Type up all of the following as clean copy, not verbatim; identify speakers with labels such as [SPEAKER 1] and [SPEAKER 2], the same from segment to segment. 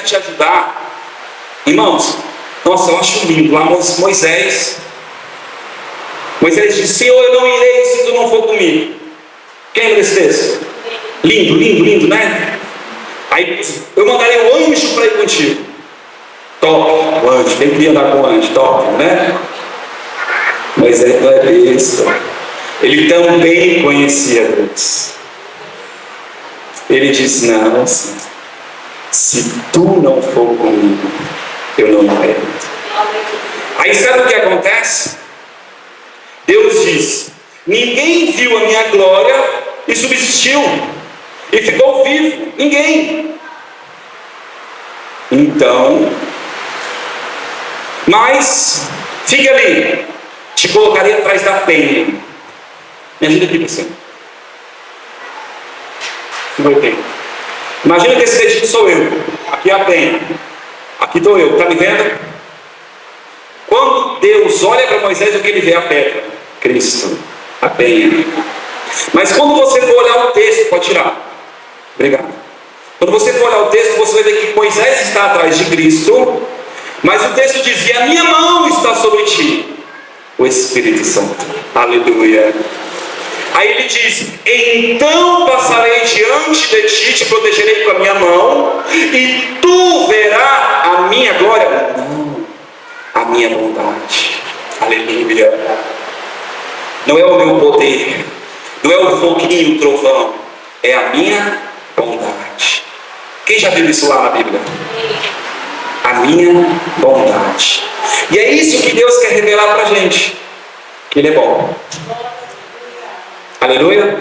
[SPEAKER 1] te ajudar. Irmãos, nossa, eu acho lindo. Lá Moisés disse: Senhor, eu não irei se tu não for comigo. Quem lembra desse texto? Lindo, lindo, lindo, né? Aí eu mandarei o anjo para ir contigo. Top, o anjo, quem queria andar com o anjo? Top, né? Moisés não é besta. Ele também conhecia Deus. Ele disse: não, Senhor, se tu não for comigo, eu não irei. Aí sabe o que acontece? Deus diz: ninguém viu a minha glória e subsistiu e ficou vivo. Ninguém. Então, mas fica ali, te colocarei atrás da penha. Me ajuda aqui, pessoal. Imagina que esse dedinho sou eu. Aqui é a penha. Aqui estou eu. Está me vendo? Quando Deus olha para Moisés, o que ele vê? A pedra. Cristo. A penha. Mas quando você for olhar o texto, pode tirar. Obrigado. Quando você for olhar o texto, você vai ver que Moisés está atrás de Cristo. Mas o texto dizia: a minha mão está sobre ti. O Espírito Santo. Aleluia. Aí ele diz: então passarei diante de ti, te protegerei com a minha mão, e tu verás a minha glória. Não, a minha bondade. Aleluia. Não é o meu poder, não é o foguinho, o trovão, é a minha bondade. Quem já viu isso lá na Bíblia? A minha bondade. E é isso que Deus quer revelar para a gente, que Ele é bom. Aleluia.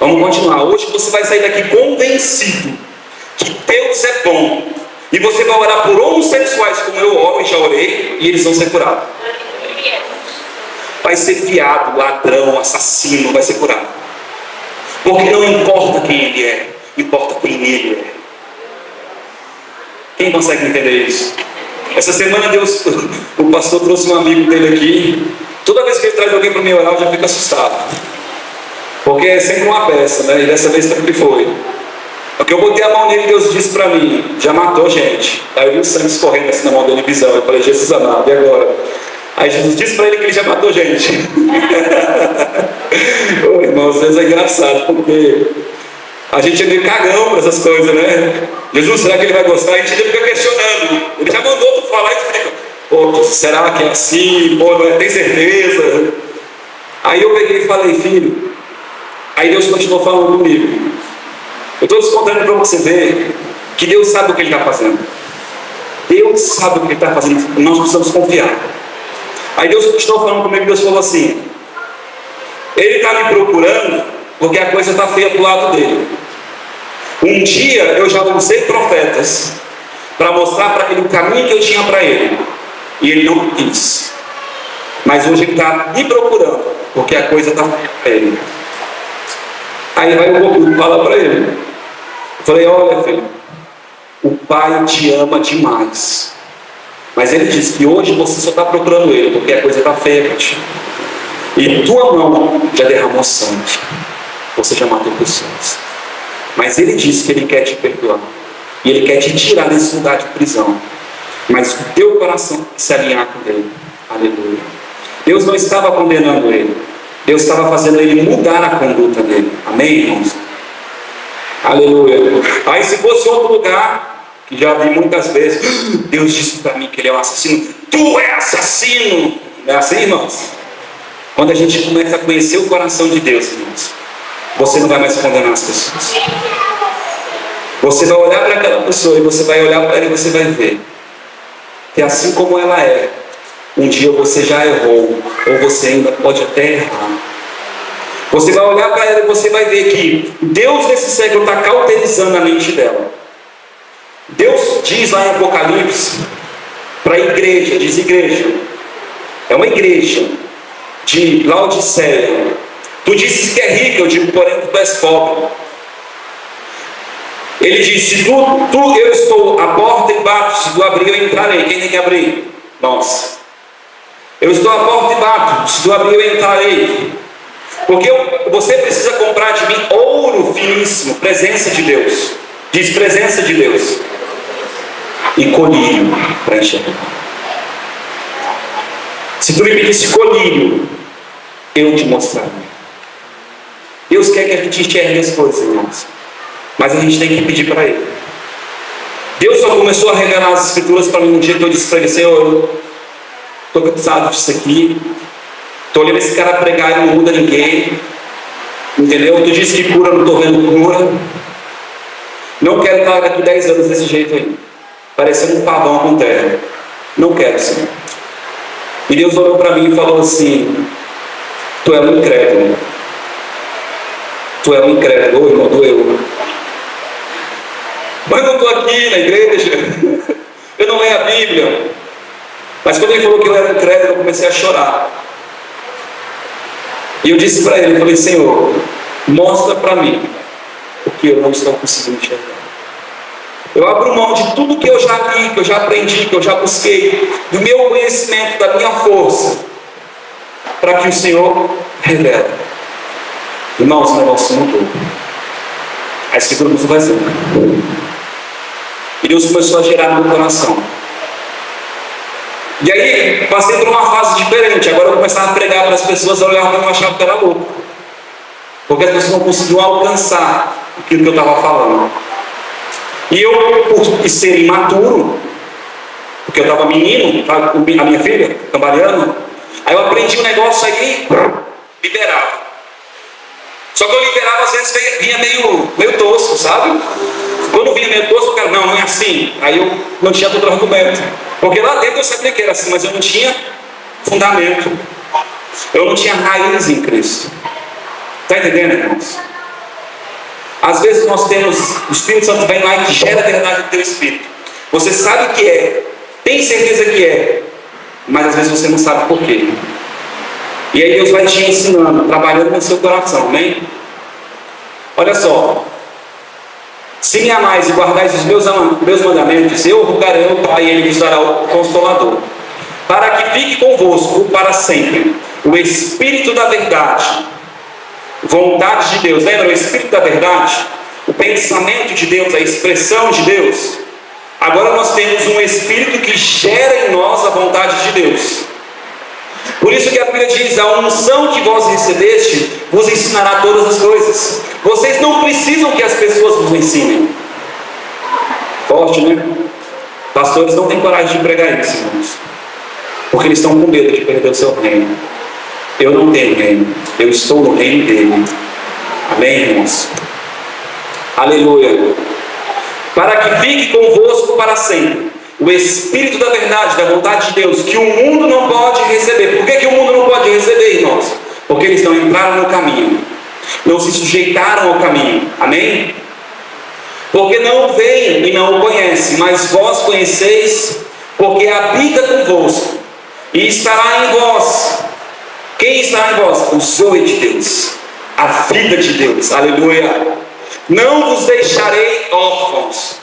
[SPEAKER 1] Vamos continuar. Hoje você vai sair daqui convencido que Deus é bom. E você vai orar por homossexuais como eu oro e já orei, e eles vão ser curados. Vai ser fiado, ladrão, assassino, vai ser curado. Porque não importa quem ele é, importa quem ele é. Quem consegue entender isso? Essa semana o pastor trouxe um amigo dele aqui. Toda vez que ele traz alguém para me orar, eu já fico assustado. Porque é sempre uma peça, né? E dessa vez também foi. Porque eu botei a mão nele e Deus disse para mim: já matou gente. Aí eu vi o sangue escorrendo assim na mão dele, visão. Eu falei: Jesus amado, e agora? Aí Jesus disse para ele que ele já matou gente. Ô, irmão, às vezes é engraçado, porque a gente é meio cagão para essas coisas, né? Jesus, será que ele vai gostar? A gente ainda fica questionando. Ele já mandou tu falar e tu fica: pô, será que é assim? Pô, não é? Tem certeza? Aí eu peguei e falei: filho. Aí Deus continuou falando comigo. Eu estou descontando para você ver que Deus sabe o que Ele está fazendo. Deus sabe o que Ele está fazendo. Nós precisamos confiar. Aí Deus continuou falando comigo. Deus falou assim: Ele está me procurando porque a coisa está feia para o lado dele. Um dia eu já usei profetas para mostrar para ele o caminho que eu tinha para ele, e ele não quis. Mas hoje ele está me procurando porque a coisa está feia para ele. Aí vai o Goku fala para ele. Eu falei: olha, filho, o pai te ama demais, mas ele disse que hoje você só está procurando ele porque a coisa está feia para ti, e tua mão já derramou sangue, você já matou pessoas, mas ele disse que ele quer te perdoar e ele quer te tirar desse lugar de prisão, mas o teu coração tem que se alinhar com ele. Aleluia. Deus não estava condenando ele, Deus estava fazendo ele mudar a conduta dele. Amém, irmãos? Aleluia. Aí se fosse outro lugar, que já vi muitas vezes, Deus disse para mim que ele é um assassino. Tu é assassino. Não é assim, irmãos? Quando a gente começa a conhecer o coração de Deus, irmãos, você não vai mais condenar as pessoas. Você vai olhar para aquela pessoa e você vai olhar para ela e você vai ver que assim como ela é, um dia você já errou, ou você ainda pode até errar. Você vai olhar para ela e você vai ver que Deus nesse século está cauterizando a mente dela. Deus diz lá em Apocalipse para a igreja, diz igreja, é uma igreja de Laodiceia: tu dizes que é rica, eu digo porém que tu és pobre. Ele disse: eu estou à porta e bato, se tu abrir eu entrarei. Quem tem que abrir? Nós. Eu estou à porta e bato, se tu abrir eu entrarei. Porque você precisa comprar de mim ouro finíssimo, presença de Deus. Diz presença de Deus. e colírio para enxergar. Se tu me pedisse colírio, eu te mostraria. Deus quer que a gente enxergue as coisas, irmãos, mas a gente tem que pedir para Ele. Deus só começou a revelar as Escrituras para mim um dia que eu disse para Ele: Senhor, eu estou cansado disso aqui, estou olhando esse cara pregar e não muda ninguém, entendeu? Tu disse que cura, não estou vendo cura. Não quero estar daqui 10 anos desse jeito aí, parecendo um pavão com terra. Não quero, Senhor. E Deus olhou para mim e falou assim: tu é um incrédulo. Tu é um incrédulo. Ô, irmão, doeu. Mas eu não estou aqui na igreja, eu não leio a Bíblia. Mas quando ele falou que eu era incrédulo, eu comecei a chorar. E eu disse para ele, eu falei: Senhor, mostra para mim o que eu não estou conseguindo enxergar. Eu abro mão de tudo que eu já li, que eu já aprendi, que eu já busquei, do meu conhecimento, da minha força, para que o Senhor revele. Irmãos, o negócio mudou. A Escritura não vai ser. E Deus começou a gerar no meu coração. E aí, passei por uma fase diferente. Agora eu começava a pregar para as pessoas, a olhar para mim e achava que era louco. Porque as pessoas não conseguiam alcançar aquilo que eu estava falando. E eu, por ser imaturo, porque eu estava menino, a minha filha, cambaleando, aí eu aprendi um negócio aí, liberava. Só que eu liberava, às vezes vinha meio tosco, sabe? Quando vinha meio tosco, o cara, não é assim. Aí eu não tinha todo o argumento. Porque lá dentro eu sabia que era assim, mas eu não tinha fundamento. Eu não tinha raiz em Cristo. Está entendendo, irmãos? Às vezes nós temos, o Espírito Santo vem lá e gera a verdade do teu espírito. Você sabe que é, tem certeza que é, mas às vezes você não sabe por quê. E aí Deus vai te ensinando, trabalhando no seu coração, amém? Olha só. Se me amais e guardais os meus mandamentos, eu rogarei ao Pai e Ele vos dará o Consolador, para que fique convosco para sempre o Espírito da verdade, vontade de Deus. Lembra o Espírito da verdade? O pensamento de Deus, a expressão de Deus. Agora nós temos um Espírito que gera em nós a vontade de Deus. Por isso que a Bíblia diz: a unção que vós recebeste vos ensinará todas as coisas. Vocês não precisam que as pessoas vos ensinem. Forte, né? Pastores não têm coragem de pregar isso, irmãos, porque eles estão com medo de perder o seu reino. Eu não tenho reino, eu estou no reino dele. Amém, irmãos? Aleluia. Para que fique convosco para sempre o Espírito da verdade, da vontade de Deus, que o mundo não pode receber. Por que o mundo não pode receber, irmãos? Porque eles não entraram no caminho, não se sujeitaram ao caminho. Amém? Porque não veem e não o conhecem, mas vós conheceis, porque habita convosco e estará em vós. Quem está em vós? O Zoe de Deus, a vida de Deus. Aleluia. Não vos deixarei órfãos.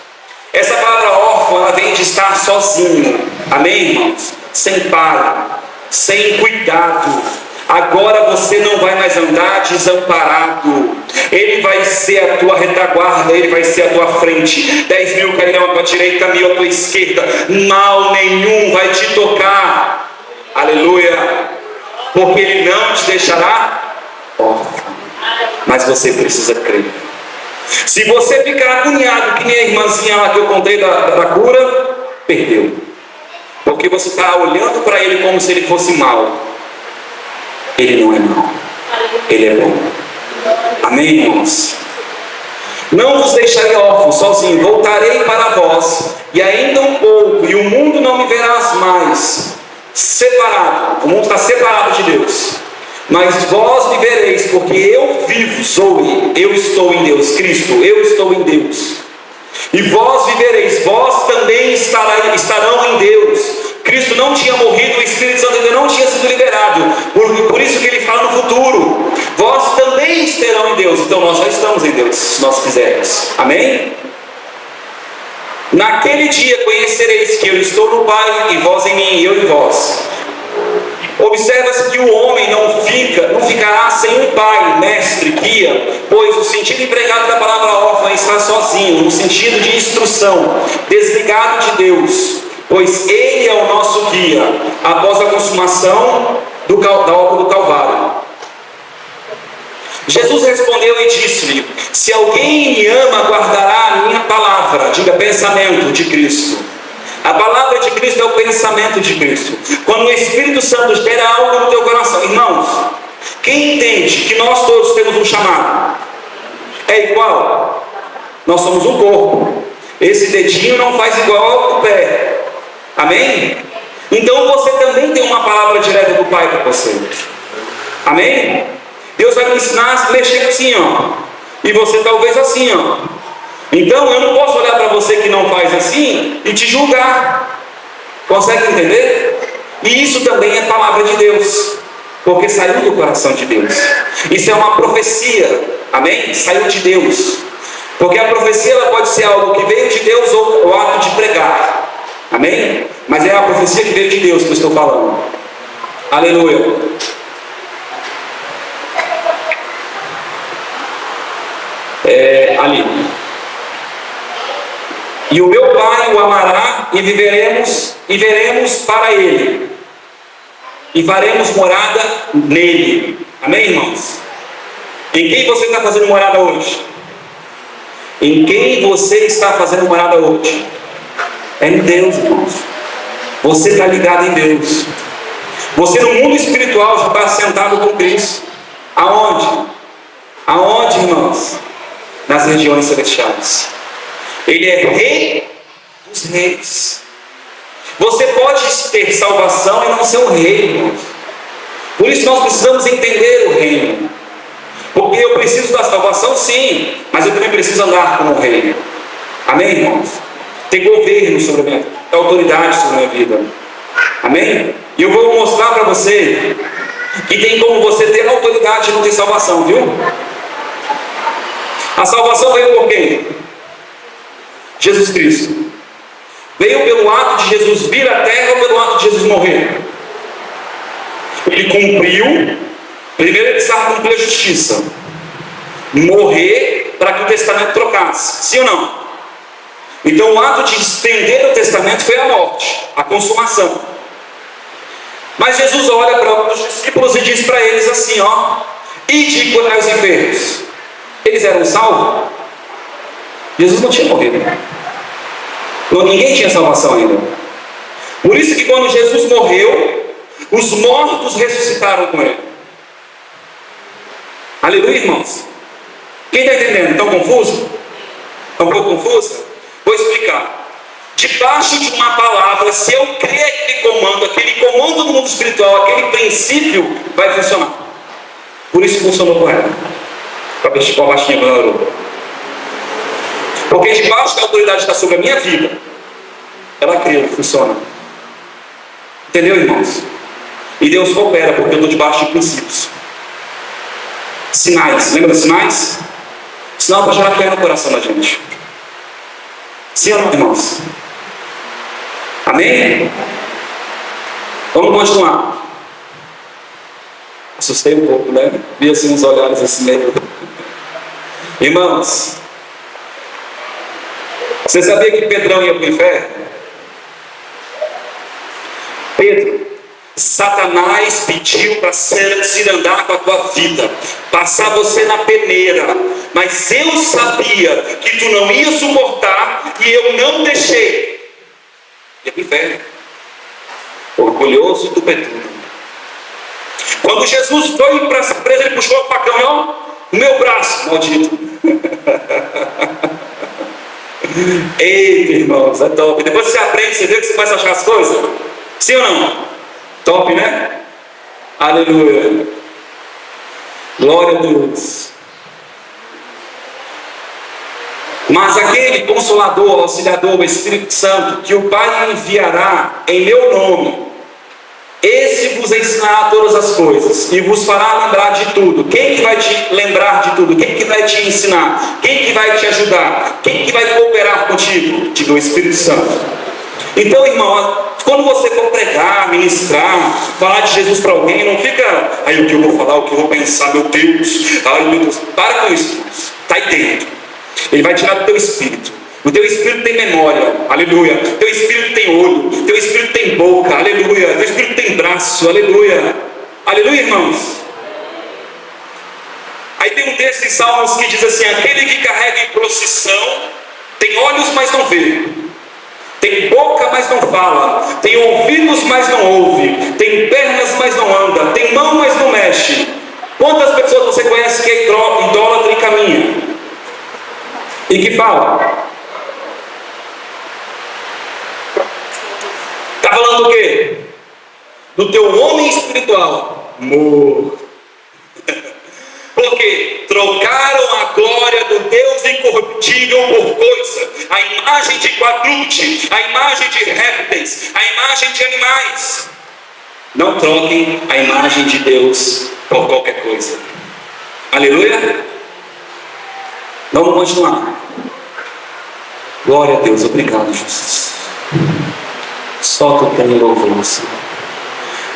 [SPEAKER 1] Essa palavra órfão, ela vem de estar sozinho. Amém, irmãos? Sem pai, sem cuidado. Agora você não vai mais andar desamparado. Ele vai ser a tua retaguarda, Ele vai ser a tua frente. 10 mil cairão à tua direita, 1000 à tua esquerda. Mal nenhum vai te tocar. Aleluia. Porque Ele não te deixará órfão. Mas você precisa crer. Se você ficar agoniado, que nem a irmãzinha lá que eu contei da cura, perdeu. Porque você está olhando para Ele como se Ele fosse mau. Ele não é mau, Ele é bom. Amém, irmãos? Não vos deixarei órfãos, sozinho. Voltarei para vós, e ainda um pouco, e o mundo não me verás mais. Separado, o mundo está separado de Deus. Mas vós me vereis, porque eu vivo, Zoe, eu estou em Deus, Cristo, eu estou em Deus. E vós vivereis, vós também estarão em Deus. Cristo não tinha morrido, o Espírito Santo ainda não tinha sido liberado. Por isso que ele fala no futuro: vós também estarão em Deus. Então nós já estamos em Deus, se nós quisermos. Amém? Naquele dia conhecereis que eu estou no Pai, e vós em mim, e eu em vós. Observa-se que o homem não ficará sem um pai, mestre, guia, pois o sentido empregado da palavra órfão é estar sozinho, no sentido de instrução, desligado de Deus, pois Ele é o nosso guia, após a consumação da obra do Calvário. Jesus respondeu e disse-lhe: se alguém me ama, guardará a minha palavra. Diga, pensamento de Cristo. A palavra de Cristo é o pensamento de Cristo. Quando o Espírito Santo gera algo no teu coração, irmãos, quem entende que nós todos temos um chamado? É igual? Nós somos um corpo. Esse dedinho não faz igual ao pé. Amém? Então você também tem uma palavra direta do Pai para você. Amém? Deus vai me ensinar a mexer assim, ó. E você talvez assim, ó. Então eu não posso olhar para você que não faz assim e te julgar. Consegue entender? E isso também é palavra de Deus, porque saiu do coração de Deus. Isso é uma profecia. Amém? Saiu de Deus. Porque a profecia ela pode ser algo que veio de Deus ou o ato de pregar. Amém? Mas é a profecia que veio de Deus que eu estou falando. Aleluia. Ali. E o meu Pai o amará e veremos para Ele. E faremos morada nele. Amém, irmãos? Em quem você está fazendo morada hoje? Em quem você está fazendo morada hoje? É em Deus, irmãos. Você está ligado em Deus. Você no mundo espiritual já está sentado com Cristo. Aonde? Aonde, irmãos? Nas regiões celestiais. Ele é Rei dos reis. Você pode ter salvação e não ser um rei, irmãos. Por isso nós precisamos entender o reino. Porque eu preciso da salvação, sim, mas eu também preciso andar como um rei. Amém, irmãos? Ter governo sobre a minha vida, ter autoridade sobre a minha vida. Amém? E eu vou mostrar para você que tem como você ter autoridade e não ter salvação, viu? A salvação veio por quem? Jesus Cristo. Veio pelo ato de Jesus vir à terra ou pelo ato de Jesus morrer? Ele cumpriu. Primeiro ele precisava cumprir a justiça. Morrer para que o testamento trocasse. Sim ou não? Então o ato de estender o testamento foi a morte, a consumação. Mas Jesus olha para os discípulos e diz para eles assim, ó: ide e curai os enfermos. Eles eram salvos? Jesus não tinha morrido. Ninguém tinha salvação ainda. Por isso que quando Jesus morreu, os mortos ressuscitaram com ele. Aleluia, irmãos. Quem está entendendo? Estão confusos? Estão um pouco confusos? Vou explicar. Debaixo de uma palavra, se eu crer aquele comando do mundo espiritual, aquele princípio, vai funcionar. Por isso funcionou com ela. Para vestir a baixinha quando ela orou. Porque debaixo da autoridade está sobre a minha vida, ela crê, funciona. Entendeu, irmãos? E Deus coopera, porque eu estou debaixo de princípios. Sinais, lembra dos sinais? Sinal para gerar fé no coração da gente. Sim ou não, irmãos? Amém? Vamos continuar. Assustei um pouco, né? Vi assim uns olhares assim meio. Irmãos, você sabia que Pedrão ia para o inferno? Pedro, Satanás pediu para andar com a tua vida, passar você na peneira, mas eu sabia que tu não ia suportar e eu não deixei. Ia para o inferno. Orgulhoso do Pedro. Quando Jesus foi para essa presa, ele puxou o facão, ó, no meu braço, maldito. Eita, irmãos, é top. Depois você aprende, você vê que você começa a achar as coisas. Sim ou não? Top, né? Aleluia. Glória a Deus. Mas aquele Consolador, Auxiliador, o Espírito Santo, que o Pai enviará em meu nome, esse vos ensinará todas as coisas e vos fará lembrar de tudo. Quem que vai te lembrar de tudo? Quem que vai te ensinar? Quem que vai te ajudar? Quem que vai cooperar contigo? Diga, o Espírito Santo. Então, irmão, Quando você for pregar, ministrar, falar de Jesus para alguém, não fica, aí o que eu vou falar, o que eu vou pensar, meu Deus, ai meu Deus, para com isso, está aí dentro. Ele vai tirar do teu espírito. O teu espírito tem memória, aleluia. O teu espírito tem olho, o teu espírito tem boca, aleluia. O teu espírito tem braço, aleluia. Aleluia, irmãos. Aí tem um texto em Salmos que diz assim: aquele que carrega em procissão tem olhos, mas não vê, tem boca, mas não fala, tem ouvidos, mas não ouve, tem pernas, mas não anda, tem mão, mas não mexe. Quantas pessoas você conhece que é idólatra e caminha? E que fala? Está falando o quê? Do teu homem espiritual morto. Porque trocaram a glória do Deus incorruptível por coisa, a imagem de quadrúpede, a imagem de répteis, a imagem de animais. Não troquem a imagem de Deus por qualquer coisa. Aleluia? Vamos continuar. Glória a Deus, obrigado, Jesus. Só tu tem louvor, Senhor.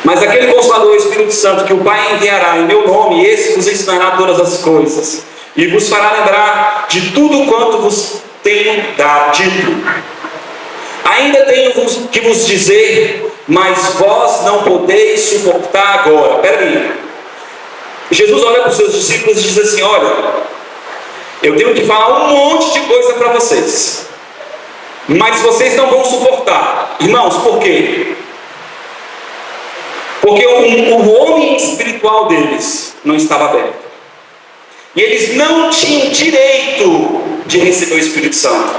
[SPEAKER 1] Mas aquele Consolador, o Espírito Santo, que o Pai enviará em meu nome, esse vos ensinará todas as coisas, e vos fará lembrar de tudo quanto vos tenho dito. Ainda tenho que vos dizer, mas vós não podeis suportar agora. Espera aí. Jesus olha para os seus discípulos e diz assim: olha, eu tenho que falar um monte de coisa para vocês, mas vocês não vão suportar. Irmãos, por quê? Porque o homem espiritual deles não estava aberto. E eles não tinham direito de receber o Espírito Santo.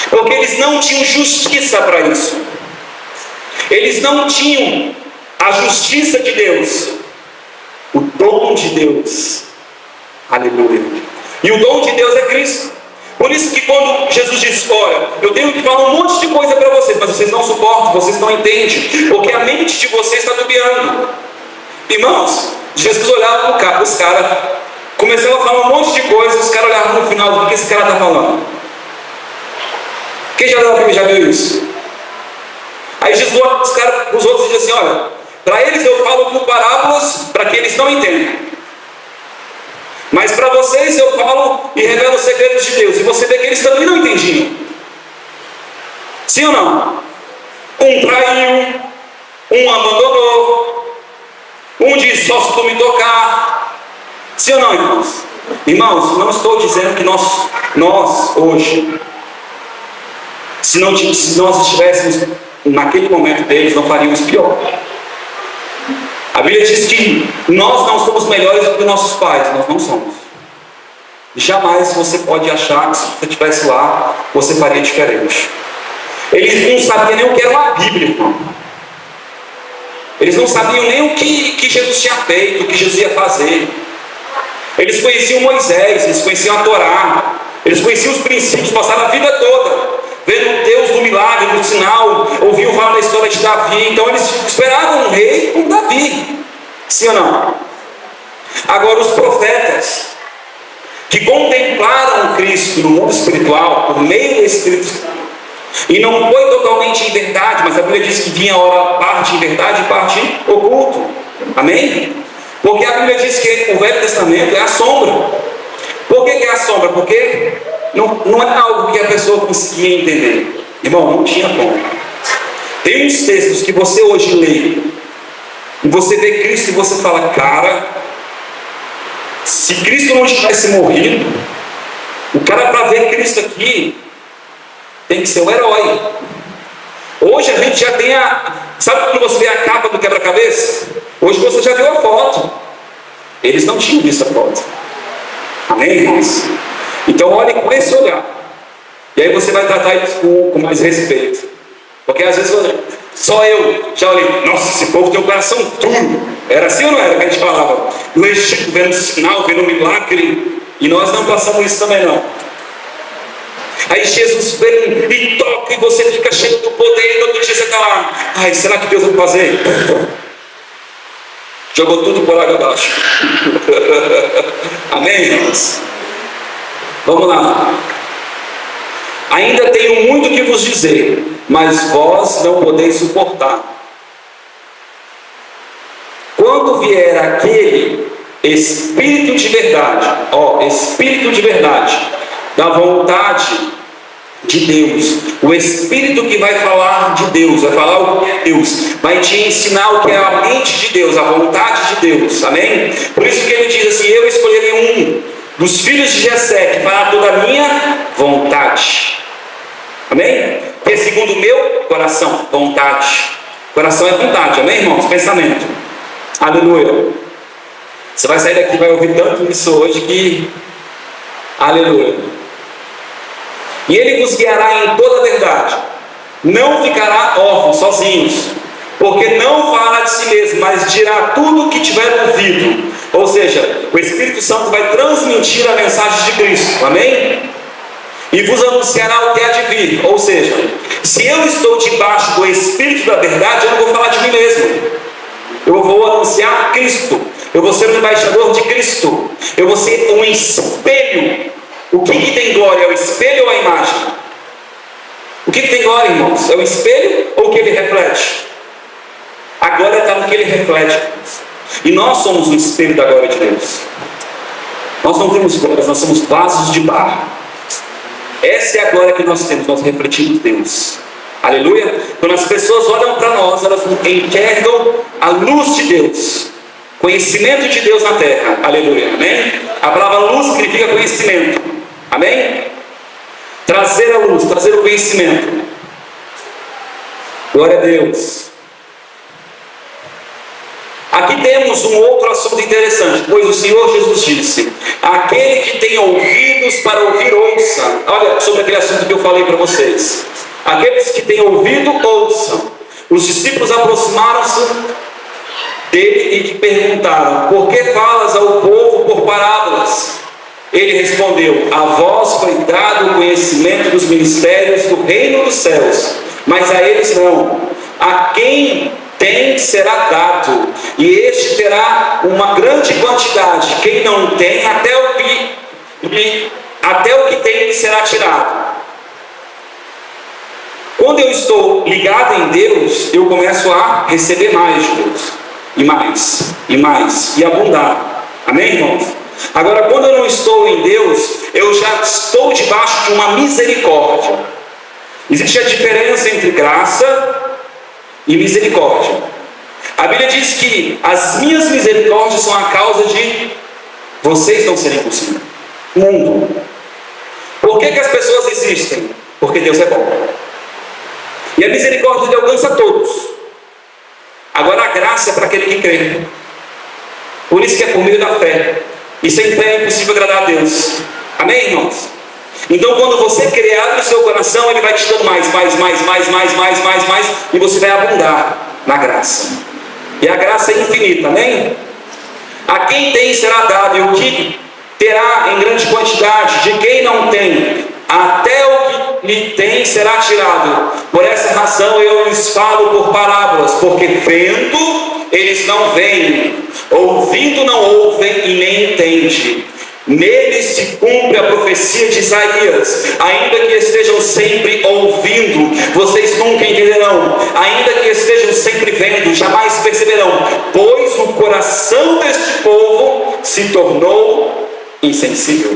[SPEAKER 1] Porque eles não tinham justiça para isso. Eles não tinham a justiça de Deus, o dom de Deus. Aleluia. E o dom de Deus é Cristo. Por isso que quando Jesus diz: olha, eu tenho que falar um monte de coisa para vocês, mas vocês não suportam, vocês não entendem, porque a mente de vocês está dubiando. Irmãos, Jesus olhava para os caras, começava a falar um monte de coisa, os caras olhavam no final: o que esse cara está falando? Quem já viu isso? Aí Jesus olha para os outros e diz assim: olha, para eles eu falo por parábolas, para que eles não entendam. Mas para vocês eu falo e revelo os segredos de Deus. E você vê que eles também não entendiam. Sim ou não? Um traiu, um abandonou, um disse: só se tu me tocar. Sim ou não, irmãos? Irmãos, não estou dizendo que nós hoje, se nós estivéssemos naquele momento deles, não faríamos pior. A Bíblia diz que nós não somos melhores do que nossos pais. Nós não somos. Jamais você pode achar que se você estivesse lá, você faria diferente. Eles não sabiam nem o que era uma Bíblia, irmão. Eles não sabiam nem o que Jesus tinha feito, o que Jesus ia fazer. Eles conheciam Moisés, eles conheciam a Torá, eles conheciam os princípios, passaram a vida toda vendo o Deus do milagre, do sinal, ouviam falar da história de Davi. Então eles esperavam um rei com Davi. Sim ou não? Agora os profetas que contemplaram Cristo no mundo espiritual por meio do Espírito Santo, e não foi totalmente em verdade, mas a Bíblia diz que vinha hora parte em verdade e parte oculto. Amém? Porque a Bíblia diz que o Velho Testamento é a sombra. Por que é a sombra? Porque não é algo que a pessoa conseguia entender. Irmão, não tinha como. Tem uns textos que você hoje lê, e você vê Cristo e você fala: cara, se Cristo não tivesse morrido, o cara, para ver Cristo aqui, tem que ser um herói. Hoje a gente já tem sabe quando você vê a capa do quebra-cabeça? Hoje você já viu a foto. Eles não tinham visto a foto. Amém, irmãos? Então olhe com esse olhar. E aí você vai tratar isso com mais respeito. Porque às vezes só eu já olhei: nossa, esse povo tem um coração duro. Era assim ou não era que a gente falava? No Egito, vendo sinal, vendo milagre. E nós não passamos isso também não. Aí Jesus vem e toca e você fica cheio do poder. E no outro dia você está lá: ai, será que Deus vai fazer? Jogou tudo por água abaixo. Amém, irmãos? Vamos lá. Ainda tenho muito que vos dizer, mas vós não podeis suportar. Quando vier aquele Espírito de verdade, Espírito de verdade, da vontade de Deus, o Espírito que vai falar de Deus, vai falar o que é Deus, vai te ensinar o que é a mente de Deus, a vontade de Deus, amém? Por isso que ele diz assim: eu escolherei um dos filhos de Jessé que fará toda a minha vontade, amém? Que é segundo o meu coração, vontade. Coração é vontade, amém, irmãos? Pensamento, aleluia. Você vai sair daqui e vai ouvir tanto isso hoje que, aleluia. E ele vos guiará em toda a verdade, não ficará órfão, sozinhos, porque não falará de si mesmo, mas dirá tudo o que tiver ouvido. Ou seja, o Espírito Santo vai transmitir a mensagem de Cristo, amém? E vos anunciará o que há de vir. Ou seja, se eu estou debaixo do Espírito da verdade, eu não vou falar de mim mesmo, eu vou anunciar Cristo, eu vou ser um embaixador de Cristo, eu vou ser um espelho. O que tem glória? É o espelho ou a imagem? O que tem glória, irmãos? É o espelho ou o que ele reflete? A glória está no que ele reflete. E nós somos o espelho da glória de Deus. Nós não temos glórias, nós somos vasos de barro. Essa é a glória que nós temos, nós refletimos Deus. Aleluia? Quando as pessoas olham para nós, elas enxergam a luz de Deus, conhecimento de Deus na terra. Aleluia, amém? A palavra luz significa conhecimento, amém? Trazer a luz, trazer o conhecimento. Glória a Deus. Aqui temos um outro assunto interessante, pois o Senhor Jesus disse: aquele que tem ouvidos para ouvir, ouça. Olha sobre aquele assunto que eu falei para vocês. Aqueles que têm ouvido, ouçam. Os discípulos aproximaram-se dele e lhe perguntaram: por que falas ao povo por parábolas? Ele respondeu: a vós foi dado o conhecimento dos mistérios do reino dos céus, mas a eles não. A quem tem será dado, e este terá uma grande quantidade. Quem não tem, até o que tem lhe será tirado. Quando eu estou ligado em Deus, eu começo a receber mais de Deus, e mais, e mais, e abundar. Amém, irmãos? Agora, quando eu não estou em Deus, eu já estou debaixo de uma misericórdia. Existe a diferença entre graça e misericórdia. A Bíblia diz que as minhas misericórdias são a causa de vocês não serem consumidos. Mundo. Por que as pessoas existem? Porque Deus é bom. E a misericórdia dele alcança a todos. Agora a graça é para aquele que crê. Por isso que é por meio da fé. E sem fé é impossível agradar a Deus. Amém, irmãos? Então quando você crê, abre o seu coração, ele vai te dando mais, e você vai abundar na graça. E a graça é infinita, amém? A quem tem será dado, e o que terá em grande quantidade. De quem não tem, até o que lhe tem será tirado. Por essa razão eu lhes falo por parábolas, porque vendo eles não veem, ouvindo não ouvem e nem entendem. Nele se cumpre a profecia de Isaías: ainda que estejam sempre ouvindo, vocês nunca entenderão; ainda que estejam sempre vendo, jamais perceberão, pois o coração deste povo se tornou insensível.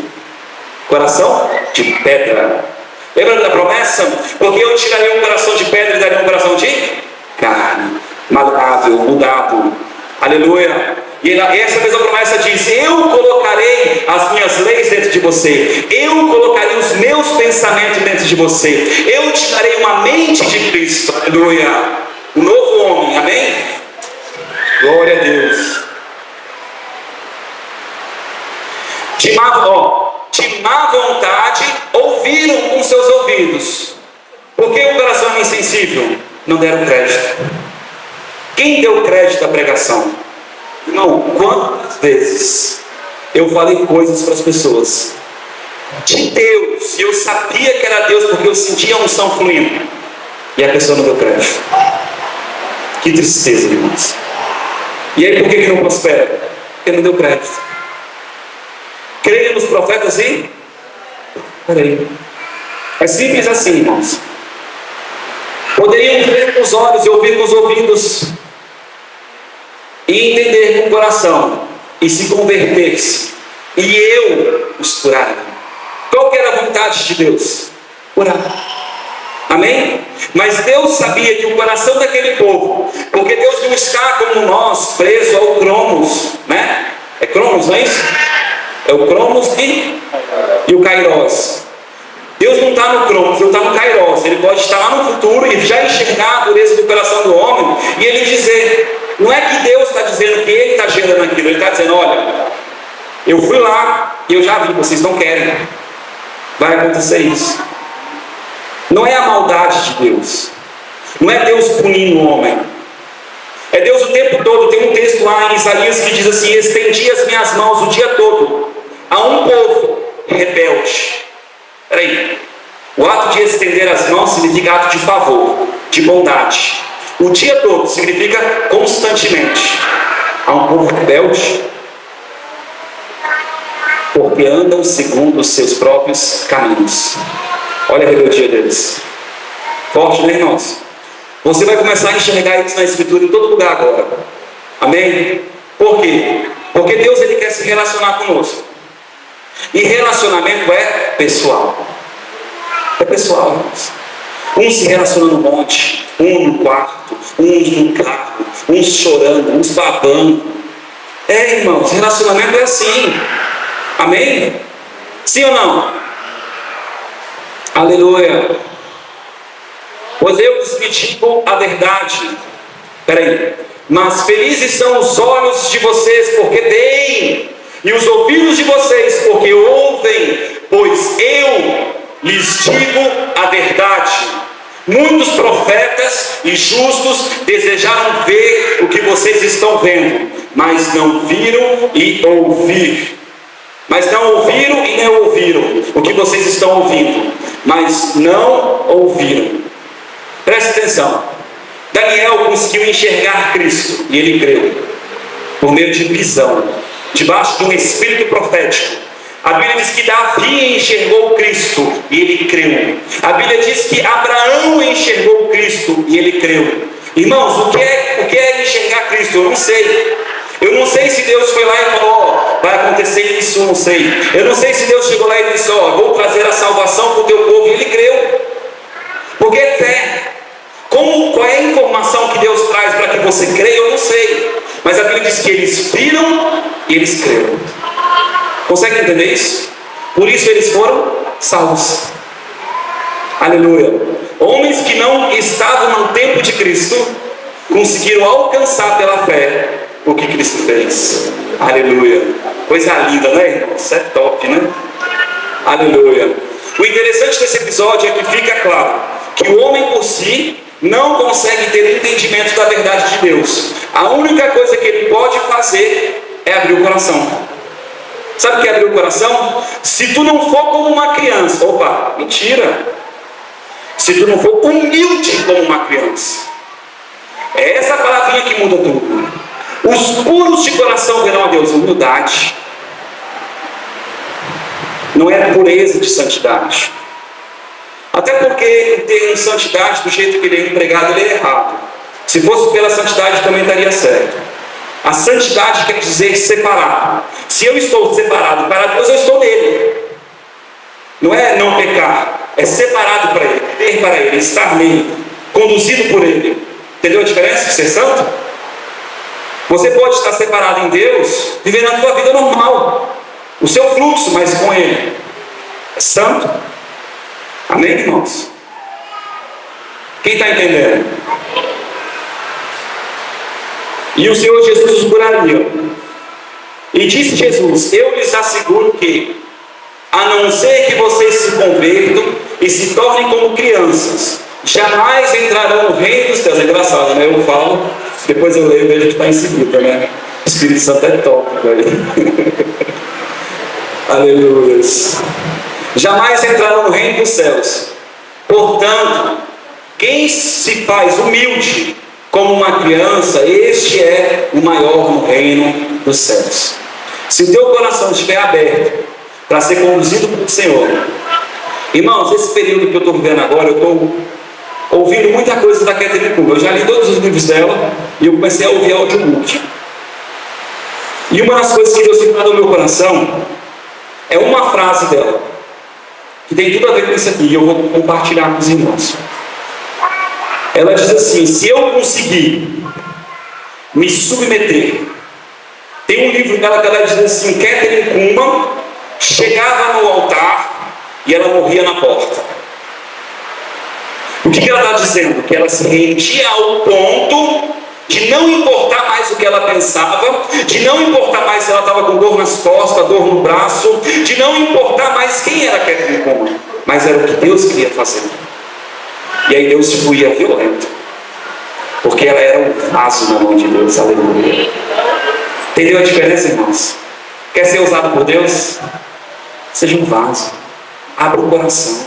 [SPEAKER 1] Coração de pedra. Lembra da promessa? Porque eu tirarei um coração de pedra e darei um coração de carne, maleável, mudado. Aleluia. E essa mesma promessa diz: eu colocarei as minhas leis dentro de você, eu colocarei os meus pensamentos dentro de você, eu te darei uma mente de Cristo. Aleluia. Um novo homem, amém? Glória a Deus. De má vontade ouviram com seus ouvidos. Porque o coração é insensível? Não deram crédito. Quem deu crédito à pregação? Não, quantas vezes eu falei coisas para as pessoas de Deus, e eu sabia que era Deus porque eu sentia a unção fluindo, e a pessoa não deu crédito. Que tristeza, irmãos. E aí por que não prospera? Porque não deu crédito. Creia nos profetas e peraí, É simples assim, irmãos. Poderiam ver com os olhos e ouvir com os ouvidos, e entender com o coração, e se converter-se, e eu os curaria. Qual que era a vontade de Deus? Curar. Amém? Mas Deus sabia que o coração daquele povo, porque Deus não está como nós, preso ao Cronos, né? É Cronos, não é isso? É o Cronos e o Kairos. Deus não está no Cronos, Deus está no Kairos. Ele pode estar lá no futuro e já enxergar a dureza do coração do homem e ele dizer, não é que Deus está dizendo que ele está gerando aquilo, ele está dizendo, olha, eu fui lá e eu já vi, vocês não querem, vai acontecer isso. Não é a maldade de Deus, não é Deus punindo o homem, é Deus o tempo todo. Tem um texto lá em Isaías que diz assim, estendi as minhas mãos o dia todo a um povo rebelde. Peraí, o ato de estender as mãos significa ato de favor, de bondade. O dia todo significa constantemente. A um povo rebelde, porque andam segundo os seus próprios caminhos. Olha a rebeldia deles. Forte, né, irmãos? Você vai começar a enxergar isso na Escritura em todo lugar agora. Amém? Por quê? Porque Deus ele quer se relacionar conosco. E relacionamento é pessoal. É pessoal, irmãos. Uns se relacionam no monte, um no quarto, uns no carro, uns chorando, uns babando. É, irmãos, relacionamento é assim. Amém? Sim ou não? Aleluia. Pois eu vos digo a verdade. Peraí. Mas felizes são os olhos de vocês, porque veem, e os ouvidos de vocês, porque ouvem, pois eu lhes digo a verdade. Muitos profetas e justos desejaram ver o que vocês estão vendo, mas não viram e ouviram. Mas não ouviram e nem ouviram o que vocês estão ouvindo, mas não ouviram. Preste atenção. Daniel conseguiu enxergar Cristo e ele creu por meio de visão, debaixo de um espírito profético. A Bíblia diz que Davi enxergou Cristo e ele creu. A Bíblia diz que Abraão enxergou Cristo e ele creu. Irmãos, o que é enxergar Cristo? Eu não sei. Eu não sei se Deus foi lá e falou, vai acontecer isso, eu não sei. Eu não sei se Deus chegou lá e disse, vou trazer a salvação para o teu povo. E ele creu. Porque é fé. Qual é a informação que Deus traz para que você creia? Eu não sei. Mas a Bíblia diz que eles viram e eles creram. Consegue entender isso? Por isso eles foram salvos. Aleluia. Homens que não estavam no tempo de Cristo conseguiram alcançar pela fé o que Cristo fez. Aleluia. Coisa linda, né, irmão? Isso é top, né? Aleluia. O interessante desse episódio é que fica claro que o homem por si não consegue ter entendimento da verdade de Deus. A única coisa que ele pode fazer é abrir o coração. Sabe o que é abrir o coração? Se tu não for como uma criança, mentira. Se tu não for humilde como uma criança, é essa palavrinha que muda tudo. Os puros de coração verão a Deus. Humildade. Não é pureza de santidade. Até porque o termo santidade, do jeito que ele é empregado, ele é errado. Se fosse pela santidade, também estaria certo. A santidade quer dizer separado. Se eu estou separado para Deus, eu estou nele. Não é não pecar, é separado para ele, ter para ele, estar nele, conduzido por ele. Entendeu a diferença de ser santo? Você pode estar separado em Deus, vivendo a sua vida normal, o seu fluxo, mas com ele. É santo. Amém, irmãos? Quem está entendendo? E o Senhor Jesus os curaria. E disse Jesus, eu lhes asseguro que, a não ser que vocês se convertam e se tornem como crianças, jamais entrarão no reino dos céus. É engraçado, né? Eu falo, depois eu leio e vejo que está em seguida, né? O Espírito Santo é top, velho. Aleluia. Jamais entrarão no reino dos céus. Portanto, quem se faz humilde como uma criança, este é o maior no reino dos céus. Se o teu coração estiver aberto para ser conduzido pelo Senhor, Irmãos, esse período que eu estou vivendo agora, eu estou ouvindo muita coisa da Catherine Kuhlman. Eu já li todos os livros dela e eu comecei a ouvir audiobook. E uma das coisas que Deus ficou no meu coração é uma frase dela, que tem tudo a ver com isso aqui, e eu vou compartilhar com os irmãos. Ela diz assim: se eu conseguir me submeter. Tem um livro dela que ela diz assim: Catherine Kuhlman chegava no altar e ela morria na porta. O que ela está dizendo? Que ela se rendia ao ponto de não importar mais o que ela pensava, de não importar mais se ela estava com dor nas costas, dor no braço, de não importar mais quem era Catherine Kuhlman, mas era o que Deus queria fazer. E aí Deus fluía violento, porque ela era um vaso na mão de Deus. Aleluia. Entendeu a diferença, irmãos? Quer ser usado por Deus? Seja um vaso. Abra o coração.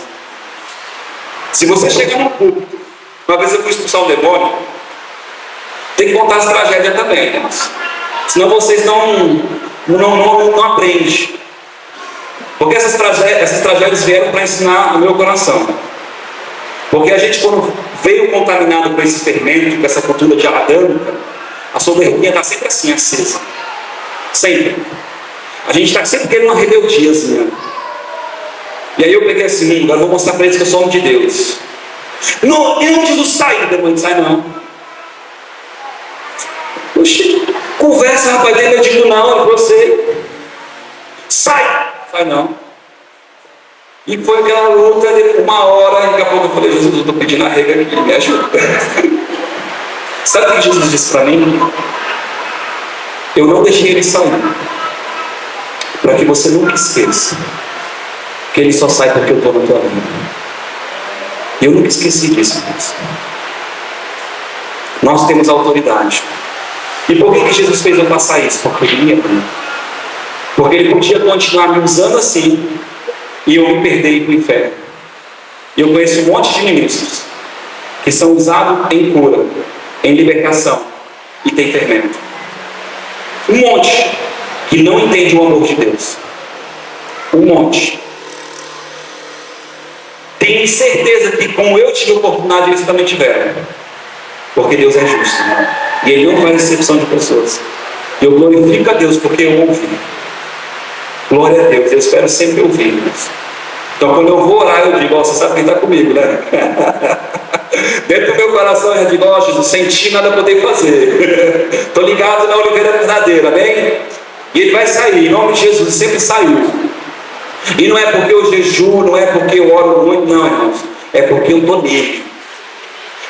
[SPEAKER 1] Se você chegar no púlpito, uma vez eu fui expulsar um demônio, tem que contar as tragédias também, irmãos. Senão vocês não aprendem. Porque essas tragédias vieram para ensinar no meu coração. Porque a gente, quando veio contaminado com esse fermento, com essa cultura de adâmica, a soberania está sempre assim, acesa. Sempre. A gente está sempre querendo uma rebeldiazinha. E aí eu peguei assim: agora eu vou mostrar para eles que eu sou homem de Deus. Não, eu não preciso sair. O demônio sai, não. Oxi, conversa, rapaz, dele. Eu digo: não, é você. Sai. Sai, não. E foi aquela luta de 1 hora, e daqui a pouco eu falei: Jesus, eu estou pedindo arrega aqui, me ajuda. Sabe o que Jesus disse para mim? Eu não deixei ele sair, para que você nunca esqueça que ele só sai porque eu estou na tua vida. Eu nunca esqueci disso, irmãos. Nós temos autoridade. E por que Jesus fez eu passar isso? Porque ele ia. Porque ele podia continuar me usando assim e eu me perder para o inferno. Eu conheço um monte de ministros que são usados em cura, em libertação, e tem fermento. Um monte que não entende o amor de Deus. Um monte. Tenho certeza que, como eu tive oportunidade, eles também tiveram. Porque Deus é justo, né? E Ele não faz exceção de pessoas. Eu glorifico a Deus porque eu ouvi. Glória a Deus, eu espero sempre ouvir. Então, quando eu vou orar, eu digo: ó, você sabe quem está comigo, né? Dentro do meu coração eu digo: ó, Jesus, sem ti nada poder fazer. Estou ligado na oliveira verdadeira, amém? E ele vai sair, em nome de Jesus, sempre saiu. E não é porque eu jejuo, não é porque eu oro muito, não, irmãos. É porque eu estou nele.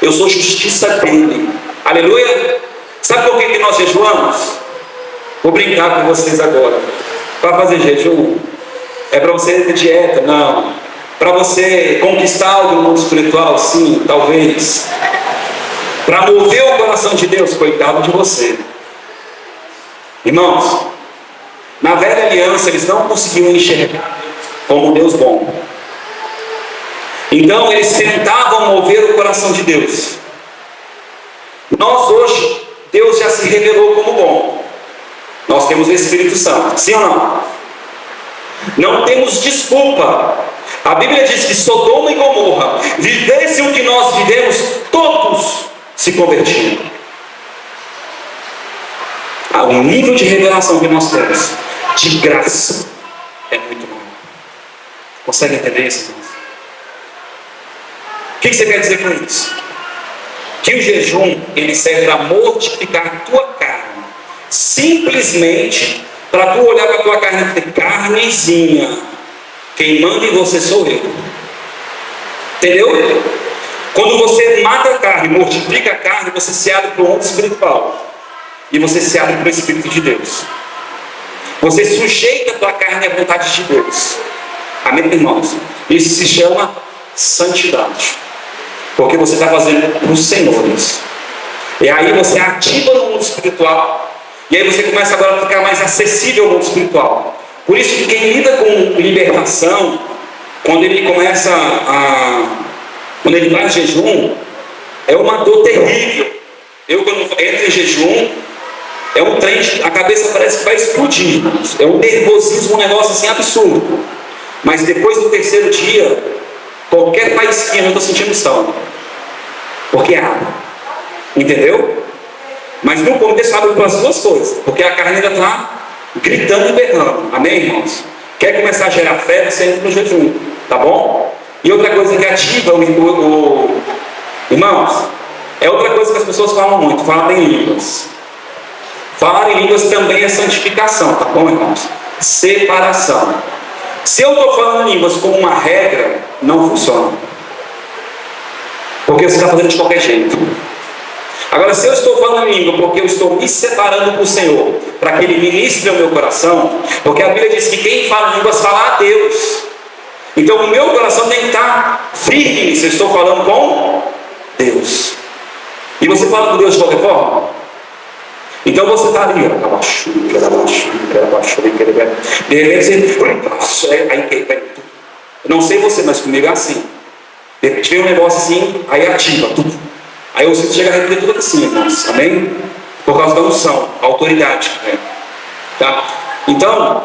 [SPEAKER 1] Eu sou justiça dele. Aleluia? Sabe por que nós jejuamos? Vou brincar com vocês agora. Para fazer jejum, é para você ter dieta? Não. Para você conquistar algo no mundo espiritual? Sim, talvez. Para mover o coração de Deus? Coitado de você. Irmãos, na velha aliança eles não conseguiam enxergar como Deus bom. Então eles tentavam mover o coração de Deus. Nós hoje, Deus já se revelou como bom. Nós temos o Espírito Santo, sim ou não? Não temos desculpa. A Bíblia diz que Sodoma e Gomorra vivessem o que nós vivemos, todos se convertiram. O nível de revelação que nós temos, de graça, é muito bom. Consegue entender isso, irmãos? O que você quer dizer com isso? Que o jejum, ele serve para mortificar a tua carne. Simplesmente para tu olhar para a tua carne e ter carnezinha. Quem manda em você sou eu. Entendeu? Quando você mata a carne, mortifica a carne, você se abre para o mundo espiritual. E você se abre para o Espírito de Deus. Você sujeita a tua carne à vontade de Deus. Amém, irmãos? Isso se chama santidade. Porque você está fazendo para o Senhor isso. E aí você ativa no mundo espiritual. E aí você começa agora a ficar mais acessível ao mundo espiritual. Por isso que quem lida com libertação, quando ele começa quando ele faz jejum, é uma dor terrível. Eu, quando entro em jejum, é um trem, a cabeça parece que vai explodir. É um nervosismo, um negócio assim absurdo. Mas depois do terceiro dia, Qualquer faísquinha eu estou sentindo sal. Porque é água. Entendeu? Mas no contexto abre para as duas coisas. Porque a carne ainda está gritando e berrando. Amém, irmãos? Quer começar a gerar fé, você entra no jejum. Tá bom? E outra coisa que ativa irmãos, é outra coisa que as pessoas falam muito. Falar em línguas. Falar em línguas também é santificação. Tá bom, irmãos? Separação. Se eu estou falando em línguas como uma regra, não funciona. Porque você está fazendo de qualquer jeito. Agora, se eu estou falando em língua porque eu estou me separando com o Senhor, para que Ele ministre ao meu coração, porque a Bíblia diz que quem fala em línguas fala a Deus. Então o meu coração tem que estar firme nisso. Eu estou falando com Deus. E você fala com Deus de qualquer forma? Então você está ali, de repente você, não sei você, mas comigo é assim. De repente vem um negócio assim, aí ativa tudo. Aí eu sinto chegar a arrepender tudo assim, irmãos. Amém? Por causa da unção, a autoridade. Né? Tá? Então,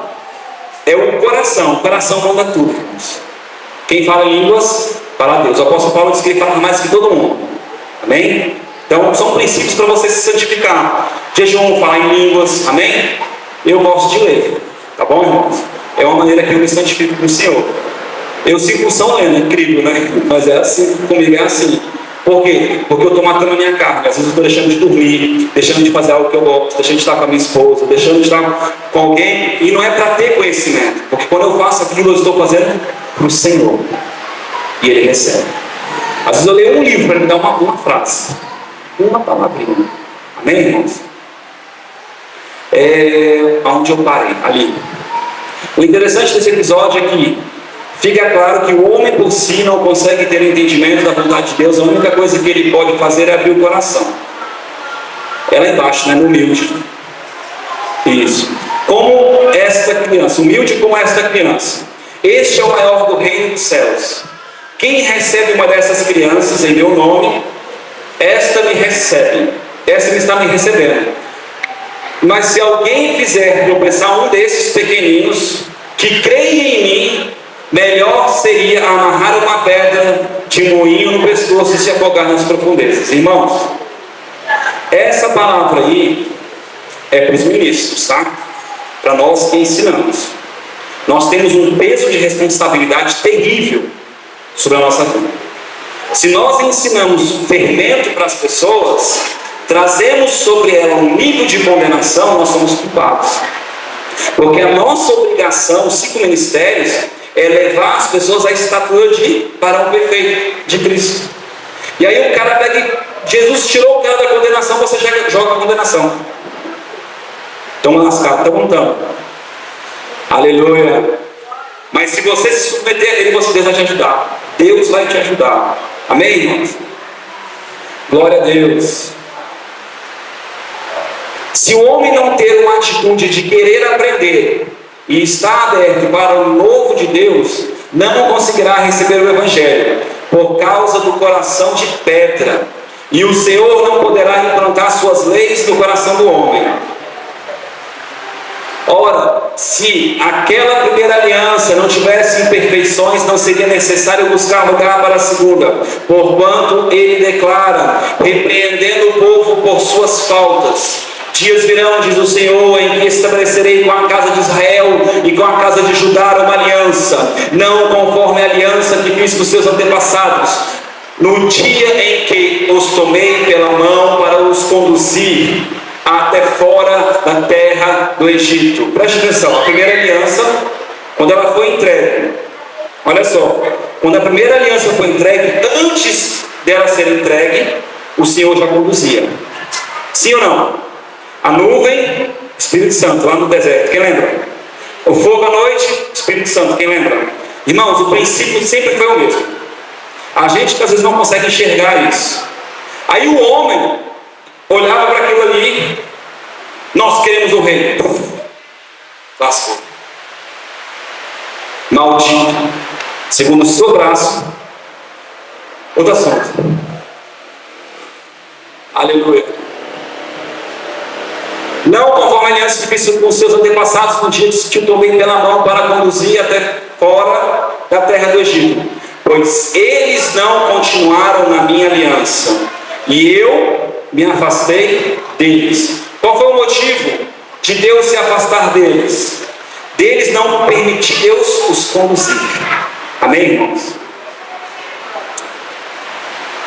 [SPEAKER 1] é o coração manda tudo, irmãos. Quem fala em línguas, fala a Deus. O apóstolo Paulo diz que ele fala mais que todo mundo. Amém? Então, são princípios para você se santificar. Jejum, falar em línguas. Amém? Eu gosto de ler. Tá bom, irmãos? É uma maneira que eu me santifico com o Senhor. Eu sigo São lendo, incrível, né? Mas é assim, comigo é assim. Por quê? Porque eu estou matando a minha carne. Às vezes eu estou deixando de dormir, deixando de fazer algo que eu gosto, deixando de estar com a minha esposa, deixando de estar com alguém. E não é para ter conhecimento. Porque quando eu faço aquilo, eu estou fazendo para o Senhor. E Ele recebe. Às vezes eu leio um livro para Ele me dar uma frase. Uma palavrinha. Amém, irmãos? Onde eu parei? Ali. O interessante desse episódio é que fica claro que o homem por si não consegue ter entendimento da vontade de Deus. A única coisa que ele pode fazer é abrir o coração. É lá embaixo, né? No humilde. Isso. Como esta criança, humilde como esta criança. Este é o maior do reino dos céus. Quem recebe uma dessas crianças em meu nome, esta me recebe. Esta me está me recebendo. Mas se alguém fizer tropeçar um desses pequeninos que creem em mim, melhor seria amarrar uma pedra de moinho no pescoço e se afogar nas profundezas. Irmãos, essa palavra aí é para os ministros, tá? Para nós que ensinamos. Nós temos um peso de responsabilidade terrível sobre a nossa vida. Se nós ensinamos fermento para as pessoas, trazemos sobre ela um nível de condenação, nós somos culpados. Porque a nossa obrigação, os 5 ministérios, é levar as pessoas à estatura de varão perfeito de Cristo. E aí o cara pega, Jesus tirou o cara da condenação, você já joga a condenação. Estão lascados, estão montando. Aleluia. Mas se você se submeter a Ele, Deus vai te ajudar. Deus vai te ajudar. Amém, irmãos? Glória a Deus. Se o homem não ter uma atitude de querer aprender e está aberto para o novo de Deus, não conseguirá receber o Evangelho, por causa do coração de pedra. E o Senhor não poderá implantar suas leis no coração do homem. Ora, se aquela primeira aliança não tivesse imperfeições, não seria necessário buscar lugar para a segunda. Porquanto ele declara, repreendendo o povo por suas faltas: dias virão, diz o Senhor, em que estabelecerei com a casa de Israel e com a casa de Judá uma aliança, não conforme a aliança que fiz com seus antepassados, no dia em que os tomei pela mão para os conduzir até fora da terra do Egito. Preste atenção, a primeira aliança, quando ela foi entregue, olha só, quando a primeira aliança foi entregue, antes dela ser entregue, o Senhor já conduzia. Sim ou não? A nuvem, Espírito Santo, lá no deserto, quem lembra? O fogo à noite, Espírito Santo, quem lembra? Irmãos, o princípio sempre foi o mesmo. A gente às vezes não consegue enxergar isso. Aí o homem olhava para aquilo ali: nós queremos o reino. Lascou. Maldito, segundo o seu braço, outro assunto. Aleluia. Não conforme a aliança que fiz com seus antepassados no dia que te tomei pela mão para conduzir até fora da terra do Egito, pois pois eles não continuaram na minha aliança, e eu me afastei deles. Qual foi o motivo de Deus se afastar deles? Deles não permitir Deus os conduzir. Amém, irmãos?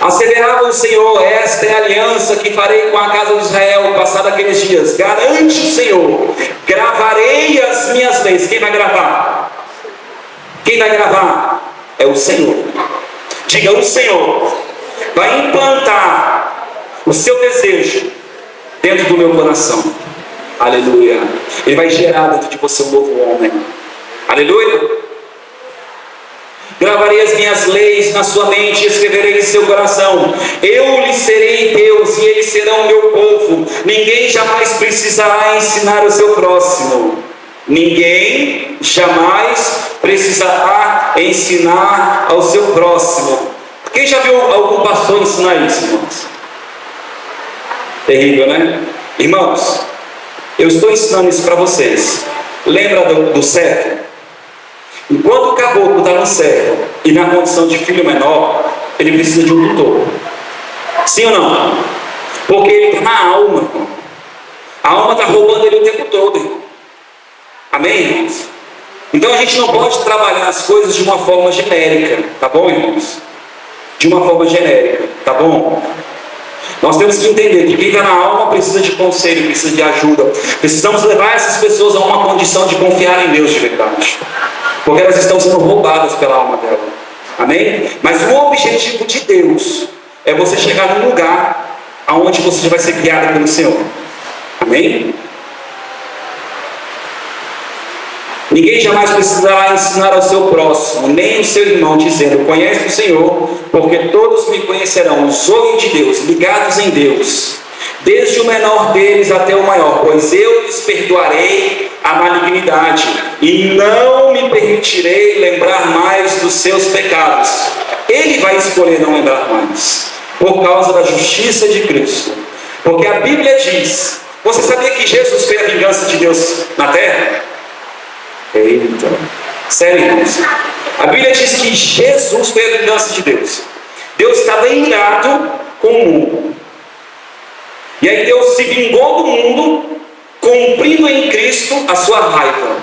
[SPEAKER 1] Asseverava o Senhor: esta é a aliança que farei com a casa de Israel, passado aqueles dias. Garante o Senhor: gravarei as minhas leis. Quem vai gravar? Quem vai gravar? É o Senhor. Diga: o Senhor vai implantar o seu desejo dentro do meu coração. Aleluia. Ele vai gerar dentro de você um novo homem. Aleluia. Gravarei as minhas leis na sua mente e escreverei em seu coração. Eu lhe serei Deus e eles serão meu povo. Ninguém jamais precisará ensinar o seu próximo. Ninguém jamais precisará ensinar ao seu próximo. Quem já viu algum pastor ensinar isso, irmãos? Terrível, né? Irmãos, eu estou ensinando isso para vocês. Lembra do servo? Enquanto o caboclo está no servo e na condição de filho menor, ele precisa de um tutor. Sim ou não? Porque ele está na alma, irmão. A alma está roubando ele o tempo todo, irmão. Amém, irmãos? Então a gente não pode trabalhar as coisas de uma forma genérica, tá bom, irmãos? De uma forma genérica, tá bom? Nós temos que entender que quem está na alma precisa de conselho, precisa de ajuda. Precisamos levar essas pessoas a uma condição de confiar em Deus de verdade, porque elas estão sendo roubadas pela alma dela. Amém? Mas o objetivo de Deus é você chegar num lugar onde você vai ser guiado pelo Senhor. Amém? Ninguém jamais precisará ensinar ao seu próximo, nem o seu irmão, dizendo: conhece o Senhor, porque todos me conhecerão, os olhos de Deus, ligados em Deus, desde o menor deles até o maior, pois eu lhes perdoarei a malignidade, e não me permitirei lembrar mais dos seus pecados. Ele vai escolher não lembrar mais, por causa da justiça de Cristo. Porque a Bíblia diz: você sabia que Jesus foi a vingança de Deus na terra? Eita, sério, irmãos? A Bíblia diz que Jesus foi a vingança de Deus. Deus estava irado com o mundo, e aí Deus se vingou do mundo, cumprindo em Cristo a sua raiva.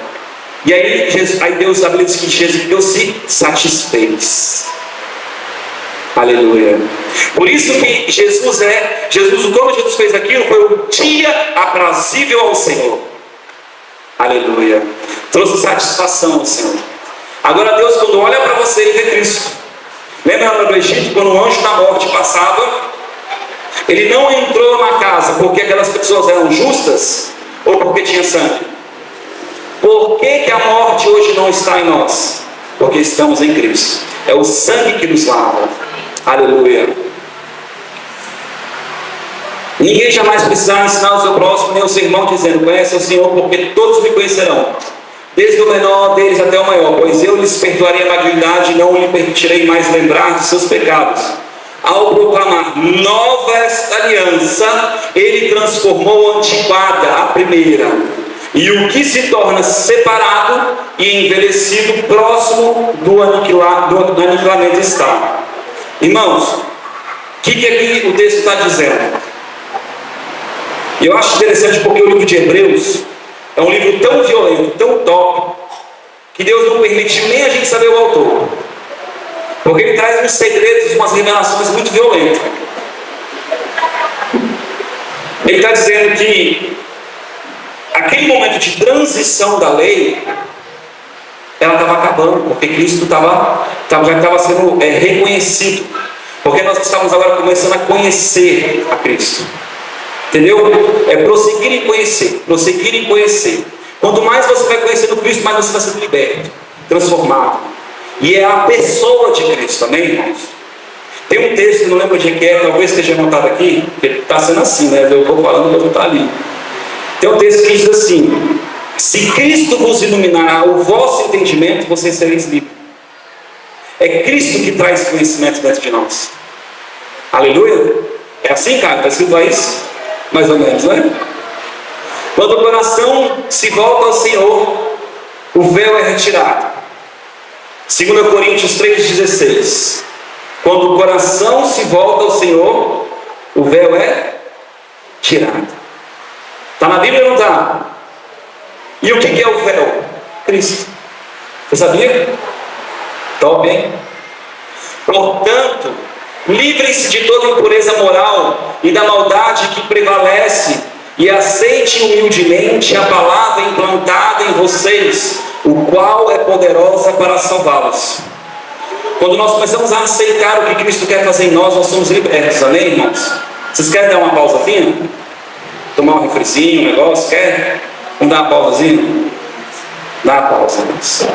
[SPEAKER 1] E aí Deus, a Bíblia diz que Deus se satisfez. Aleluia. Por isso que quando Jesus fez aquilo, foi o dia aprazível ao Senhor. Aleluia. Trouxe satisfação ao Senhor. Agora Deus, quando olha para você, Ele vê Cristo. Lembra lá no Egito, quando o anjo da morte passava, ele não entrou na casa porque aquelas pessoas eram justas ou porque tinha sangue? Por que a morte hoje não está em nós? Porque estamos em Cristo. É o sangue que nos lava. Aleluia. Ninguém jamais precisará ensinar o seu próximo nem o seu irmão, dizendo: conhece o Senhor, porque todos me conhecerão, desde o menor deles até o maior, pois eu lhes perdoarei a malignidade e não lhe permitirei mais lembrar dos seus pecados. Ao proclamar nova esta aliança, ele transformou a antiquada, a primeira, e o que se torna separado e envelhecido próximo do aniquilamento está. Irmãos, o que aqui o texto está dizendo? Eu acho interessante porque o livro de Hebreus é um livro tão violento, tão top, que Deus não permitiu nem a gente saber o autor, porque ele traz uns segredos, umas revelações muito violentas. Ele está dizendo que aquele momento de transição da lei, ela estava acabando, porque Cristo já estava sendo reconhecido, porque nós estamos agora começando a conhecer a Cristo. Entendeu? É prosseguir em conhecer, prosseguir em conhecer. Quanto mais você vai conhecendo Cristo, mais você vai sendo liberto, transformado. E é a pessoa de Cristo, amém, irmãos? Tem um texto, não lembro onde é que é, talvez esteja anotado aqui, porque está sendo assim, né? Eu vou falando, mas não está ali. Tem um texto que diz assim: se Cristo vos iluminar o vosso entendimento, vocês sereis livres. É Cristo que traz conhecimento dentro de nós. Aleluia? É assim, cara? Está escrito aí? Mais ou menos, né? Quando o coração se volta ao Senhor, o véu é retirado. 2 Coríntios 3,16. Quando o coração se volta ao Senhor, o véu é tirado. Está na Bíblia ou não está? E o que é o véu? Cristo. Você sabia? Top, hein? Portanto, livrem-se de toda impureza moral e da maldade que prevalece, e aceitem humildemente a palavra implantada em vocês, o qual é poderosa para salvá-los. Quando nós começamos a aceitar o que Cristo quer fazer em nós, nós somos libertos. Amém, irmãos? Vocês querem dar uma pausazinha? Tomar um refrizinho, um negócio? Quer? Vamos dar uma pausazinha? Dá uma pausa, irmãos.